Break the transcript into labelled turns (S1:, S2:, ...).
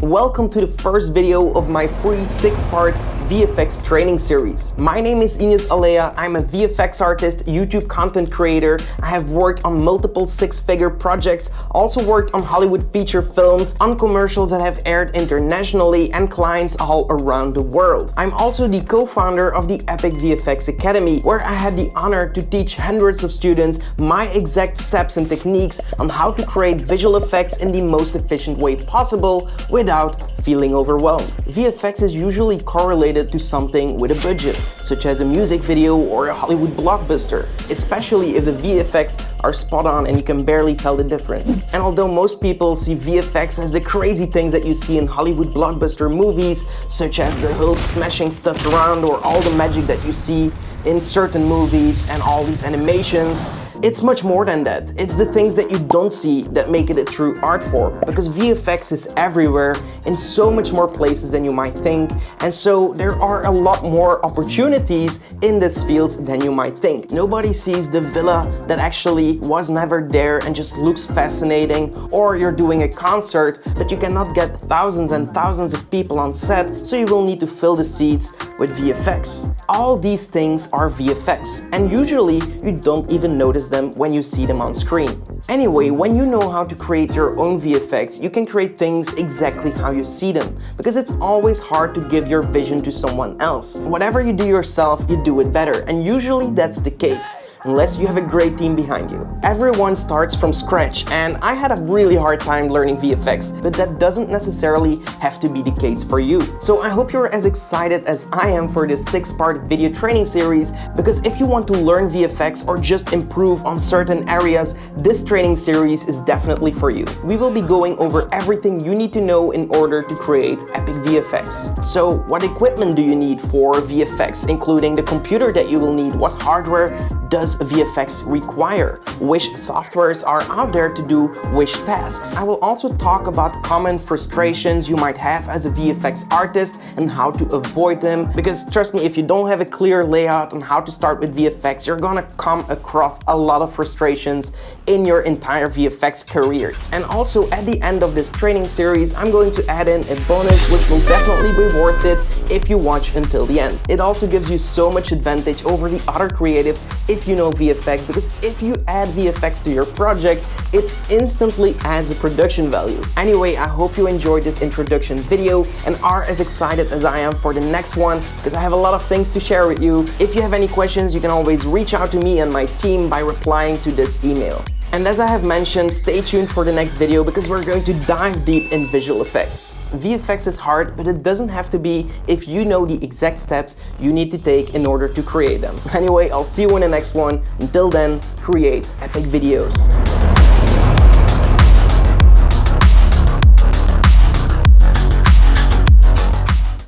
S1: Welcome to the first video of my free 6-part VFX training series. My name is Ignace Aleya. I'm a VFX artist, YouTube content creator. I have worked on multiple 6-figure projects, also worked on Hollywood feature films, on commercials that have aired internationally, and clients all around the world. I'm also the co-founder of the Epic VFX Academy, where I had the honor to teach hundreds of students my exact steps and techniques on how to create visual effects in the most efficient way possible without feeling overwhelmed. VFX is usually correlated to something with a budget, such as a music video or a Hollywood blockbuster, especially if the VFX are spot on and you can barely tell the difference. And although most people see VFX as the crazy things that you see in Hollywood blockbuster movies, such as the Hulk smashing stuff around or all the magic that you see in certain movies and all these animations, it's much more than that. It's the things that you don't see that make it a true art form, because VFX is everywhere in so much more places than you might think, and so there are a lot more opportunities in this field than you might think. Nobody sees the villa that actually was never there and just looks fascinating, or you're doing a concert but you cannot get thousands and thousands of people on set, so you will need to fill the seats with VFX. All these things are VFX, and usually you don't even notice them when you see them on screen. Anyway, when you know how to create your own VFX, you can create things exactly how you see them, because it's always hard to give your vision to someone else. Whatever you do yourself, you do it better, and usually that's the case, unless you have a great team behind you. Everyone starts from scratch, and I had a really hard time learning VFX, but that doesn't necessarily have to be the case for you. So I hope you're as excited as I am for this 6-part video training series, because if you want to learn VFX or just improve on certain areas, this training series is definitely for you. We will be going over everything you need to know in order to create epic VFX. So what equipment do you need for VFX, including the computer that you will need? What hardware does VFX require? Which softwares are out there to do which tasks? I will also talk about common frustrations you might have as a VFX artist and how to avoid them, because trust me, if you don't have a clear layout on how to start with VFX, you're gonna come across a lot of frustrations in your entire VFX career. And also at the end of this training series, I'm going to add in a bonus which will definitely be worth it if you watch until the end. It also gives you so much advantage over the other creatives if you know VFX, because if you add VFX to your project, it instantly adds a production value. Anyway, I hope you enjoyed this introduction video and are as excited as I am for the next one, because I have a lot of things to share with you. If you have any questions, you can always reach out to me and my team by replying to this email. And as I have mentioned, stay tuned for the next video, because we're going to dive deep in visual effects. VFX is hard, but it doesn't have to be if you know the exact steps you need to take in order to create them. Anyway, I'll see you in the next one. Until then, create epic videos.